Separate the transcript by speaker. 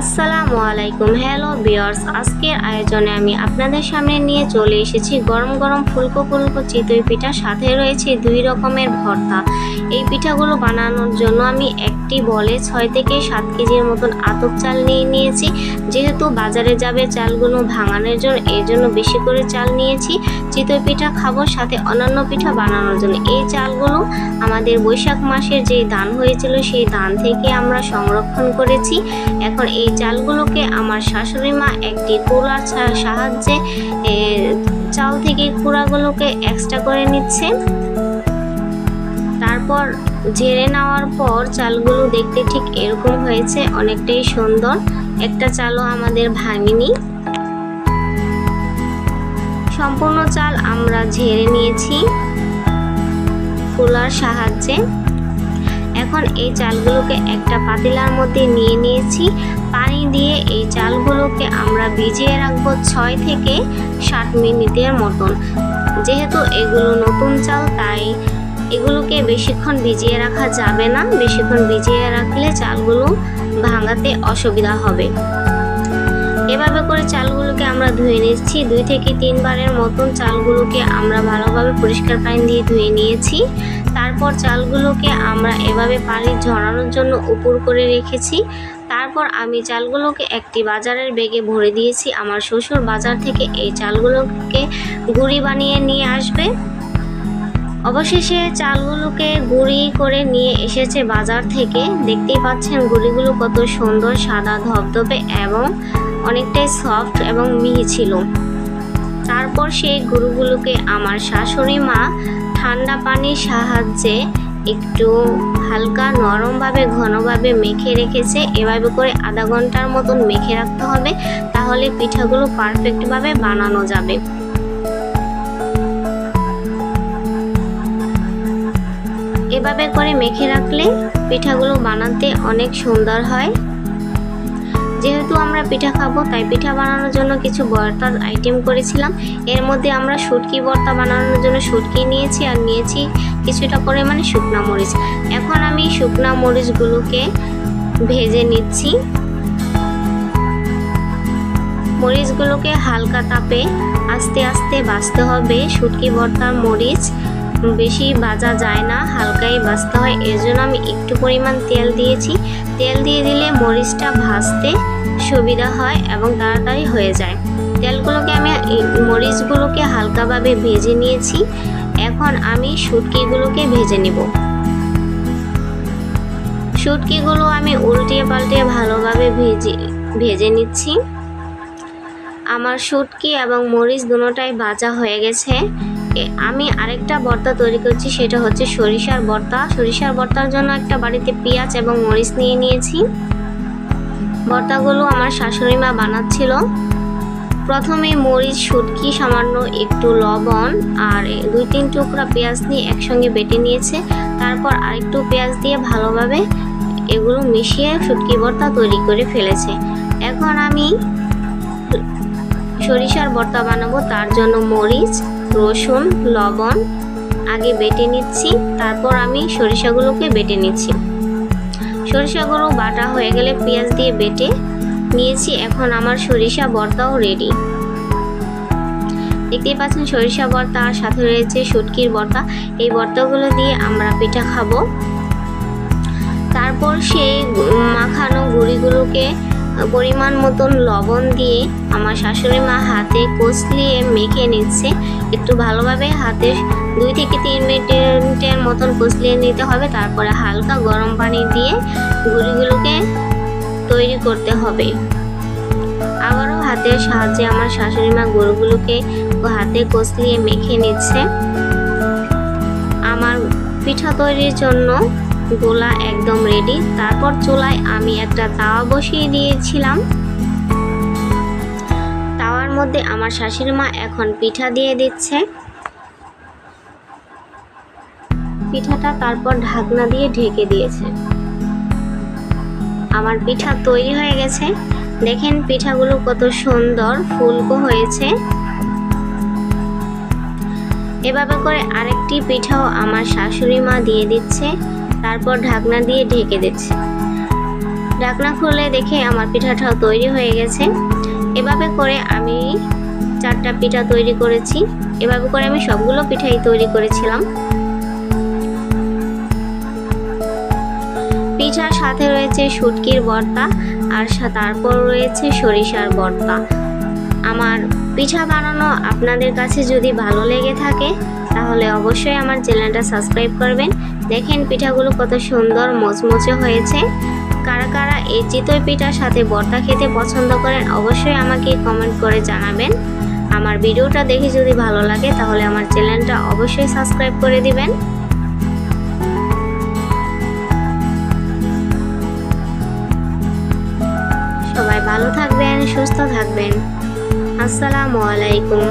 Speaker 1: আসসালামু আলাইকুম। Hello viewers, আজকের আয়োজনে আমি আপনাদের সামনে নিয়ে চলে এসেছি গরম গরম ফুলকো ফুলকো চিতই পিঠা, সাথে রয়েছে 2 রকমের ভর্তা। এই পিঠাগুলো বানানোর জন্য আমি একটি বলে 6 থেকে 7 কেজির মতন আতপ চাল নিয়ে নিয়েছি। যেহেতু বাজারে যাবে চালগুলো ভাঙানোর জন্য, এর জন্য বেশি করে চাল নিয়েছি। চিতই পিঠা খাবো, সাথে অন্যান্য পিঠা বানানোর জন্য। এই চালগুলো আমাদের বৈশাখ মাসের যে ধান হয়েছিল সেই ধান থেকে আমরা সংরক্ষণ করেছি। এখন এই চালগুলোকে আমার শাশুড়ি মা একটি কুড়ার সাহায্যে চাল থেকে কুড়াগুলোকে এক্সট্রা করে নিচ্ছে। তারপর ঝেড়ে নেওয়ার পর চালগুলো দেখতে ঠিক এরকম হয়েছে, অনেকটাই সুন্দর। একটা চালও আমাদের ভাঙেনি। সম্পূর্ণ চাল আমরা ঝেড়ে নিয়েছি কুলার সাহায্যে। এখন এই চালগুলোকে একটা পাতিলার মধ্যে নিয়ে নিয়েছি। পানি দিয়ে এই চালগুলোকে আমরা ভিজিয়ে রাখবো 6 থেকে 7 মিনিটের মতন। যেহেতু এগুলো নতুন চাল, তাই এগুলোকে বেশিক্ষণ ভিজিয়ে রাখা যাবে না। বেশিক্ষণ ভিজিয়ে রাখলে চালগুলো ভাঙাতে অসুবিধা হবে। এভাবে করে চালগুলোকে আমরা ধুয়ে নিচ্ছি। 2 থেকে 3 বারের মতন চালগুলোকে আমরা ভালোভাবে পরিষ্কার পানি দিয়ে ধুয়ে নিয়েছি। তারপর চালগুলোকে আমরা এভাবে পানি ঝরানোর জন্য উপর করে রেখেছি। তারপর আমি চালগুলোকে একটি বাজারের ব্যাগে ভরে দিয়েছি। আমার শ্বশুর বাজার থেকে এই চালগুলোকে গুঁড়ি বানিয়ে নিয়ে আসবে। অবশেষে চালগুলোকে গুঁড়ি করে নিয়ে এসেছে বাজার থেকে। দেখতেই পাচ্ছেন গুঁড়িগুলো কত সুন্দর, সাদা ধবধবে এবং অনেকটাই সফট এবং মিহি ছিল। তারপর সেই গুঁড়োগুলোকে আমার শাশুড়ি মা ঠান্ডা পানির সাহায্যে একটু হালকা নরমভাবে ঘনভাবে মেখে রেখেছে। এভাবে করে আধা ঘন্টার মতন মেখে রাখতে হবে, তাহলে পিঠাগুলো পারফেক্টভাবে বানানো যাবে। এভাবে করে মেখে রাখলে পিঠাগুলো বানাতে অনেক সুন্দর হয়। যেহেতু আমরা পিঠা খাবো, তাই পিঠা বানানোর জন্য কিছু ভর্তার আইটেম করেছিলাম। এর মধ্যে আমরা শুটকি ভর্তা বানানোর জন্য শুটকি নিয়েছি, আর নিয়েছি কিছুটা পরিমাণে শুকনা মরিচ। এখন আমি শুকনা মরিচগুলোকে ভেজে নিচ্ছি। মরিচগুলোকে হালকা তাপে আস্তে আস্তে ভাজতে হবে। শুটকি ভর্তার মরিচ বেশি ভাজা যায় না, হালকাই ভাজতে হয়। এর জন্য আমি একটু পরিমাণ তেল দিয়েছি। তেল দিয়ে দিলে মরিচটা ভাজতে সুবিধা হয় এবং তাড়াতাড়ি হয়ে যায়। মরিচগুলোকে হালকাভাবে ভেজে নিয়েছি। এখন আমি শুটকিগুলোকে ভেজে নিব। শুটকিগুলো আমি উল্টিয়ে পাল্টিয়ে ভালোভাবে ভেজে নিচ্ছি। আমার শুটকি এবং মরিচ দুটোটাই ভাজা হয়ে গেছে। আমি আরেকটা ভর্তা তৈরি করছি, সেটা হচ্ছে সরিষার ভর্তা। সরিষার ভর্তার জন্য একটা বাড়িতে পেঁয়াজ এবং মরিচ নিয়ে নিয়েছি। ভর্তাগুলো আমার শাশুড়ি মা বানাচ্ছিল। প্রথমে মরিচ, শুটকি, সামান্য একটু লবণ আর 2-3 টুকরা পেঁয়াজ নিয়ে একসঙ্গে বেটে নিয়েছে। তারপর আরেকটু পেঁয়াজ দিয়ে ভালোভাবে এগুলো মিশিয়ে শুটকি ভর্তা তৈরি করে ফেলেছে। এখন আমি সরিষার ভর্তা বানাবো, তার জন্য মরিচ, রসুন, লবণ আগে বেটে নিচ্ছি। তারপর আমি সরিষাগুলোকে বেটে নিচ্ছি। সরিষাগুলো বাটা হয়ে গেলে পেঁয়াজ দিয়ে বেটে নিয়েছি। এখন আমার সরিষা ভর্তাও রেডি। দেখতেই পাচ্ছেন সরিষা ভর্তা, আর সাথে রয়েছে শুটকির ভর্তা। এই ভর্তাগুলো দিয়ে আমরা পিঠা খাবো। তারপর সেই মাখানো গুঁড়িগুলোকে পরিমাণ মতন লবণ দিয়ে আমার শাশুড়ি মা হাতে কষলিয়ে মেখে নিচ্ছে। একটু ভালোভাবে হাতে 2 থেকে 3 মিনিটের মতন কষলিয়ে নিতে হবে। তারপরে হালকা গরম পানি দিয়ে গুঁড়িগুলোকে তৈরি করতে হবে। আবারও হাতের সাহায্যে আমার শাশুড়ি মা গুঁড়োগুলোকে হাতে কষলিয়ে মেখে নিচ্ছে। আমার পিঠা তৈরির জন্য গোলা একদম রেডি। তারপর চুলায় আমি একটা তাওয়া বসিয়ে দিয়েছিলাম। তাওয়ার মধ্যে আমার শাশুড়ি মা এখন পিঠা দিয়ে দিচ্ছে। পিঠাটা তারপর ঢাকনা দিয়ে ঢেকে দিয়েছে। আমার পিঠা তৈরি হয়ে গেছে। দেখেন পিঠাগুলো কত সুন্দর ফুলকো হয়েছে। এভাবে করে আরেকটি পিঠাও আমার শাশুড়ি মা দিয়ে দিচ্ছে। তারপর ঢাকনা দিয়ে ঢেকে দিচ্ছে। ঢাকনা খুলে দেখে আমার পিঠাটাও তৈরি হয়ে গেছে। এভাবে করে আমি 4টা পিঠা তৈরি করেছি। এভাবে করে আমি সবগুলো পিঠাই তৈরি করেছিলাম। পিঠার সাথে রয়েছে শুটকির ভর্তা আর তারপর রয়েছে সরিষার ভর্তা। আমার পিঠা বানানো আপনাদের কাছে যদি ভালো লেগে থাকে তাহলে অবশ্যই আমার চ্যানেলটা সাবস্ক্রাইব করবেন। দেখেন পিঠাগুলো কত সুন্দর মচমচে হয়েছে। কারা কারা এই চিতই পিঠার সাথে ভর্তা খেতে পছন্দ করেন অবশ্যই আমাকে কমেন্ট করে জানাবেন। আমার ভিডিওটা দেখে যদি ভালো লাগে তাহলে আমার চ্যানেলটা অবশ্যই সাবস্ক্রাইব করে দিবেন। সবাই ভালো থাকবেন, সুস্থ থাকবেন। আসসালামু আলাইকুম।